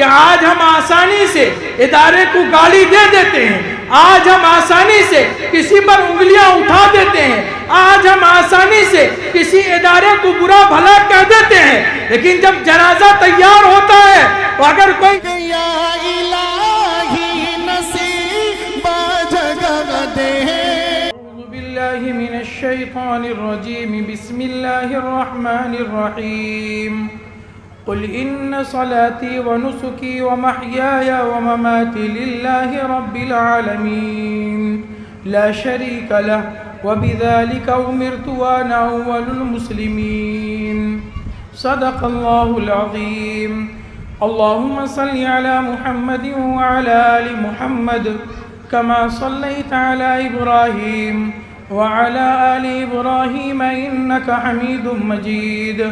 کہ آج ہم آسانی سے ادارے کو گالی دے دیتے ہیں، آج ہم آسانی سے کسی پر انگلیاں اٹھا دیتے ہیں، آج ہم آسانی سے کسی ادارے کو برا بھلا کہہ دیتے ہیں، لیکن جب جنازہ تیار ہوتا ہے تو اگر کوئی یا الہی نصیب جگہ دے۔ اعوذ باللہ من الشیطان الرجیم، بسم اللہ الرحمن الرحیم۔ قل ان صلاتي ونسكي ومحياي ومماتي لله رب العالمين لا شريك له وبذلك أمرت وأنا أول المسلمين صدق الله العظيم۔ اللهم صل على محمد وعلى آل محمد كما صليت على إبراهيم وعلى آل إبراهيم إنك حميد مجيد۔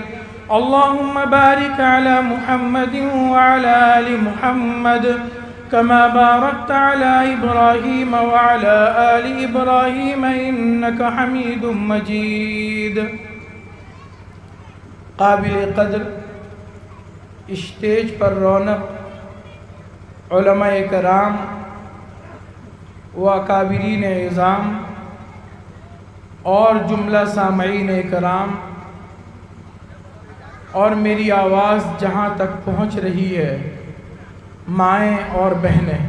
اللهم بارك على محمد وعلى آل محمد كما باركت على إبراهيم وعلى آل إبراهيم إنك حميد مجيد۔ قابل قدر اسٹیج پر رونق علماء کرام و اکابرین اعظام اور جملہ سامعین کرام اور میری آواز جہاں تک پہنچ رہی ہے، مائیں اور بہنیں،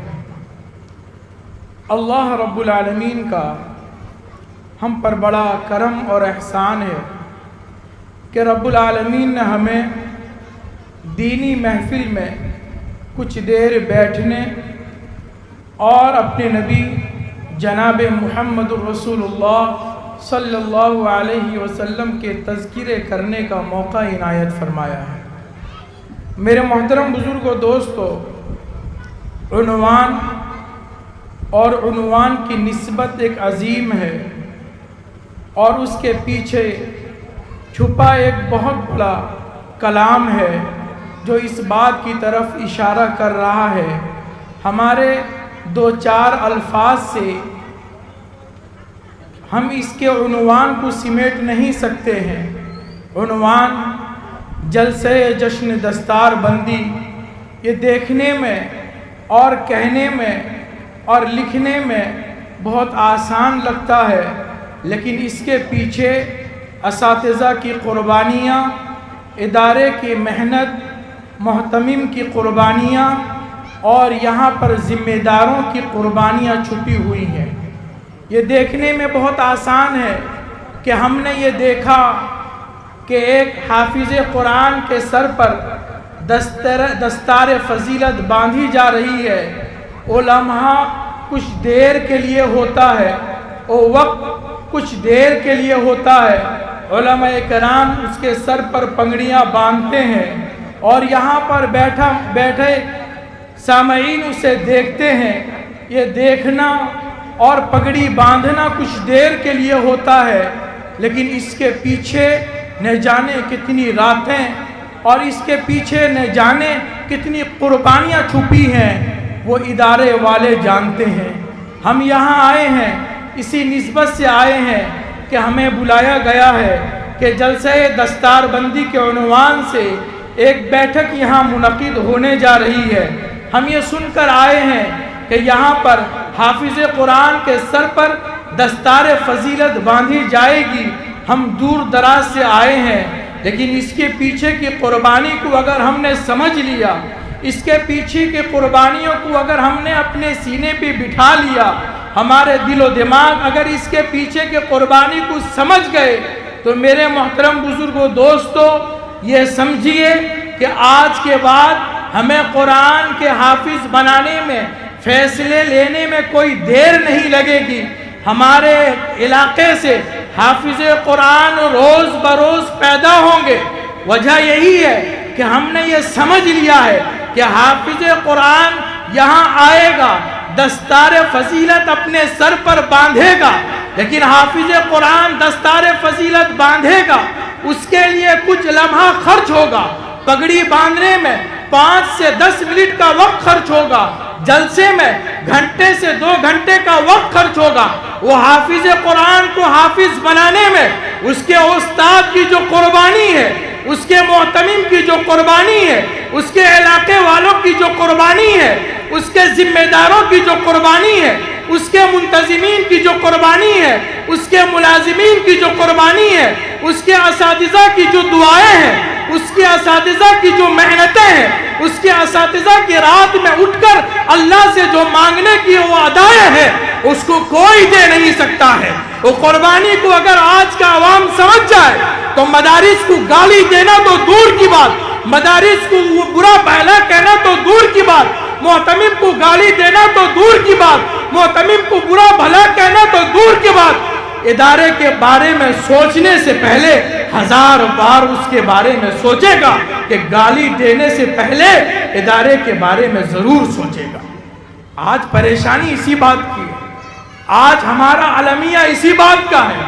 اللہ رب العالمین کا ہم پر بڑا کرم اور احسان ہے کہ رب العالمین نے ہمیں دینی محفل میں کچھ دیر بیٹھنے اور اپنے نبی جناب محمد الرسول اللہ صلی اللہ علیہ وسلم کے تذکرے کرنے کا موقع عنایت فرمایا ہے۔ میرے محترم بزرگوں، دوستو، عنوان اور عنوان کی نسبت ایک عظیم ہے اور اس کے پیچھے چھپا ایک بہت بڑا کلام ہے جو اس بات کی طرف اشارہ کر رہا ہے۔ ہمارے دو چار الفاظ سے ہم اس کے عنوان کو سمیٹ نہیں سکتے ہیں۔ عنوان جلسے جشن دستار بندی، یہ دیکھنے میں اور کہنے میں اور لکھنے میں بہت آسان لگتا ہے، لیکن اس کے پیچھے اساتذہ کی قربانیاں، ادارے کی محنت، محتمم کی قربانیاں اور یہاں پر ذمہ داروں کی قربانیاں چھپی ہوئی ہیں۔ یہ دیکھنے میں بہت آسان ہے کہ ہم نے یہ دیکھا کہ ایک حافظ قرآن کے سر پر دستار فضیلت باندھی جا رہی ہے۔ وہ لمحہ کچھ دیر کے لیے ہوتا ہے، وہ وقت کچھ دیر کے لیے ہوتا ہے۔ علماء کرام اس کے سر پر پگڑیاں باندھتے ہیں اور یہاں پر بیٹھے سامعین اسے دیکھتے ہیں۔ یہ دیکھنا اور پگڑی باندھنا کچھ دیر کے لیے ہوتا ہے، لیکن اس کے پیچھے نہ جانے کتنی راتیں اور اس کے پیچھے نہ جانے کتنی قربانیاں چھپی ہیں، وہ ادارے والے جانتے ہیں۔ ہم یہاں آئے ہیں، اسی نسبت سے آئے ہیں کہ ہمیں بلایا گیا ہے کہ جلسہ دستار بندی کے عنوان سے ایک بیٹھک یہاں منعقد ہونے جا رہی ہے۔ ہم یہ سن کر آئے ہیں کہ یہاں پر حافظ قرآن کے سر پر دستار فضیلت باندھی جائے گی۔ ہم دور دراز سے آئے ہیں، لیکن اس کے پیچھے کی قربانی کو اگر ہم نے سمجھ لیا، اس کے پیچھے کی قربانیوں کو اگر ہم نے اپنے سینے پہ بٹھا لیا، ہمارے دل و دماغ اگر اس کے پیچھے کی قربانی کو سمجھ گئے، تو میرے محترم بزرگوں، دوستو، یہ سمجھیے کہ آج کے بعد ہمیں قرآن کے حافظ بنانے میں، فیصلے لینے میں کوئی دیر نہیں لگے گی۔ ہمارے علاقے سے حافظ قرآن روز بروز پیدا ہوں گے۔ وجہ یہی ہے کہ ہم نے یہ سمجھ لیا ہے کہ حافظ قرآن یہاں آئے گا، دستار فضیلت اپنے سر پر باندھے گا، لیکن حافظ قرآن دستار فضیلت باندھے گا، اس کے لیے کچھ لمحہ خرچ ہوگا۔ پگڑی باندھنے میں 5 سے 10 منٹ کا وقت خرچ ہوگا، جلسے میں گھنٹے سے 2 گھنٹے کا وقت خرچ ہوگا۔ وہ حافظ قرآن کو حافظ بنانے میں اس کے استاد کی جو قربانی ہے، اس کے محتمم کی جو قربانی ہے، اس کے علاقے والوں کی جو کے ذمہ داروں کی جو قربانی ہے، اس کے منتظمین کی جو قربانی ہے، اس کے ملازمین کی جو قربانی ہے، اس کے اساتذہ کی جو دعائیں ہیں، اس کے اساتذہ کی جو محنتیں ہیں، اس کے اساتذہ کی رات میں اٹھ کر اللہ سے جو مانگنے کی وہ ادائیں ہیں، اس کو کوئی دے نہیں سکتا ہے۔ وہ قربانی کو اگر آج کا عوام سمجھ جائے تو مدارس کو گالی دینا تو دور کی بات، مدارس کو برا پہلا کہنا تو دور کی بات، معتمم کو گالی دینا تو دور کی بات، معتمم کو برا بھلا کہنا تو دور کی بات، ادارے کے بارے میں سوچنے سے پہلے 1000 بار اس کے بارے میں سوچے گا کہ گالی دینے سے پہلے ادارے کے بارے میں ضرور سوچے گا۔ آج پریشانی اسی بات کی ہے، آج ہمارا المیہ اسی بات کا ہے،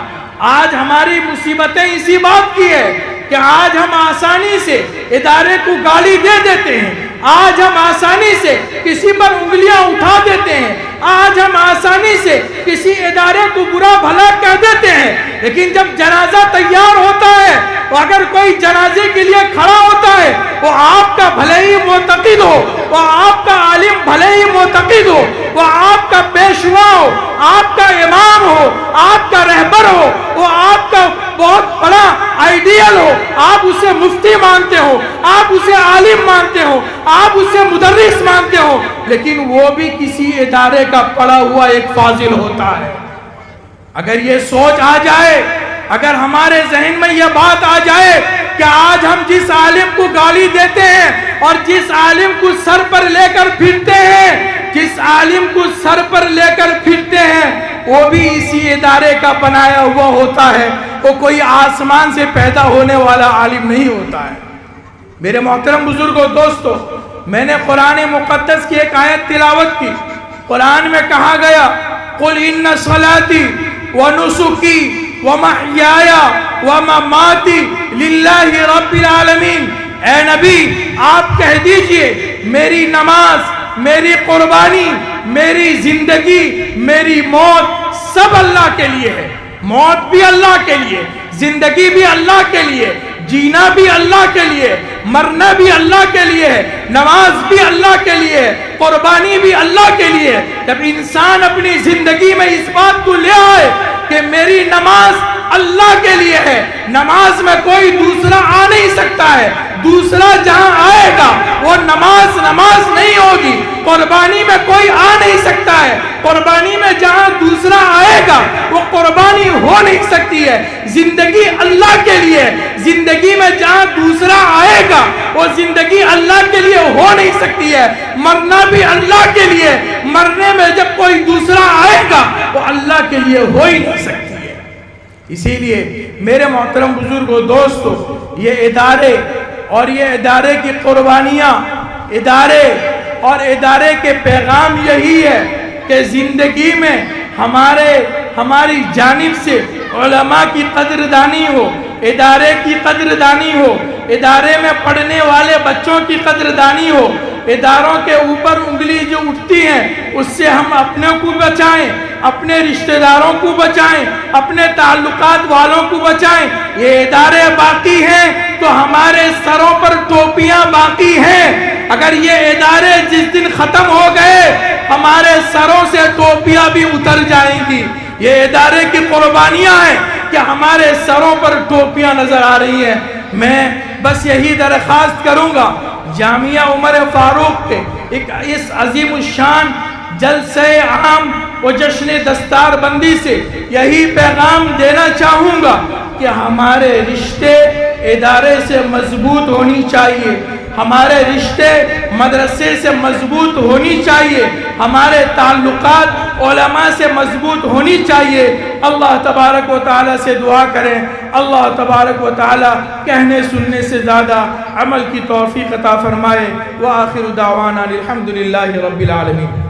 آج ہماری مصیبتیں اسی بات کی ہے کہ آج ہم آسانی سے ادارے کو گالی دے دیتے ہیں، آج ہم آسانی سے کسی پر انگلیاں اٹھا دیتے ہیں، آج ہم آسانی سے کسی ادارے کو برا بھلا کہہ دیتے ہیں، لیکن جب جنازہ تیار ہوتا ہے تو اگر کوئی جنازے کے لیے کھڑا ہوتا ہے، وہ آپ کا بھلے ہی معتقد ہو، وہ آپ کا عالم بھلے ہی معتقد ہو، وہ آپ کا پیشوا ہو، آپ کا امام ہو، آپ کا رہبر ہو، وہ آپ کا بہت بڑا آئیڈیل ہو، آپ اسے مفتی مانتے ہو، آپ اسے عالم مانتے ہو، آپ اسے مدرس مانتے ہو، لیکن وہ بھی کسی ادارے کا پڑھا ہوا ایک فاضل ہوتا ہے۔ اگر یہ سوچ آ جائے، اگر ہمارے ذہن میں یہ بات آ جائے کہ آج ہم جس عالم کو گالی دیتے ہیں اور جس عالم کو سر پر لے کر پھرتے ہیں، جس عالم کو سر پر لے کر پھرتے ہیں، وہ بھی اسی ادارے کا بنایا ہوا ہوتا ہے، وہ کوئی آسمان سے پیدا ہونے والا عالم نہیں ہوتا ہے۔ میرے محترم بزرگوں، دوستو، میں نے قرآن مقدس کی ایک آیت تلاوت کی۔ قرآن میں کہا گیا قُلْ إِنَّ صَلَاتِي وَنُسُكِي وَمَحْيَايَ وَمَمَاتِي لِلَّهِ رَبِّ الْعَالَمِينَ، اے نبی آپ کہہ دیجئے میری نماز، میری قربانی، میری زندگی، میری موت سب اللہ کے لیے ہے۔ موت بھی اللہ کے لیے، زندگی بھی اللہ کے لیے، جینا بھی اللہ کے لیے، مرنا بھی اللہ کے لیے ہے، نماز بھی اللہ کے لیے ہے، قربانی بھی اللہ کے لیے ہے۔ جب انسان اپنی زندگی میں اس بات کو لے آئے کہ میری نماز اللہ کے لیے ہے، نماز میں کوئی دوسرا آ نہیں سکتا ہے، دوسرا جہاں آئے گا وہ نماز نہیں ہوگی، قربانی میں کوئی آ نہیں سکتا ہے، قربانی میں جہاں دوسرا آئے گا وہ قربانی ہو نہیں سکتی ہے۔ زندگی اللہ کے لیے، زندگی میں جہاں دوسرا آئے گا وہ زندگی اللہ کے لیے ہو نہیں سکتی ہے۔ مرنا بھی اللہ کے لیے، مرنے میں جب کوئی دوسرا آئے گا وہ اللہ کے لیے ہو ہی نہیں سکتی ہے۔ اسی لیے میرے محترم بزرگوں، دوستو، یہ ادارے اور یہ ادارے کی قربانیاں، ادارے اور ادارے کے پیغام یہی ہے کہ زندگی میں ہماری جانب سے علماء کی قدردانی ہو، ادارے کی قدردانی ہو، ادارے میں پڑھنے والے بچوں کی قدردانی ہو، اداروں کے اوپر انگلی جو اٹھتی ہیں اس سے ہم اپنے کو بچائیں، اپنے رشتہ داروں کو بچائیں، اپنے تعلقات والوں کو بچائیں۔ یہ ادارے باقی ہیں تو ہمارے سروں پر ٹوپیاں باقی ہیں، اگر یہ ادارے جس دن ختم ہو گئے ہمارے سروں سے ٹوپیاں بھی اتر جائیں گی۔ یہ ادارے کی قربانیاں ہیں کہ ہمارے سروں پر ٹوپیاں نظر آ رہی ہیں۔ میں بس یہی درخواست کروں گا جامعہ عمر فاروق کے اس عظیم الشان جلسہ عام و جشن دستار بندی سے یہی پیغام دینا چاہوں گا کہ ہمارے رشتے ادارے سے مضبوط ہونی چاہیے، ہمارے رشتے مدرسے سے مضبوط ہونی چاہیے، ہمارے تعلقات علماء سے مضبوط ہونی چاہیے۔ اللہ تبارک و تعالیٰ سے دعا کریں، اللہ تبارک و تعالیٰ کہنے سننے سے زیادہ عمل کی توفیق عطا فرمائے۔ وآخر دعوانا الحمدللہ رب العالمین۔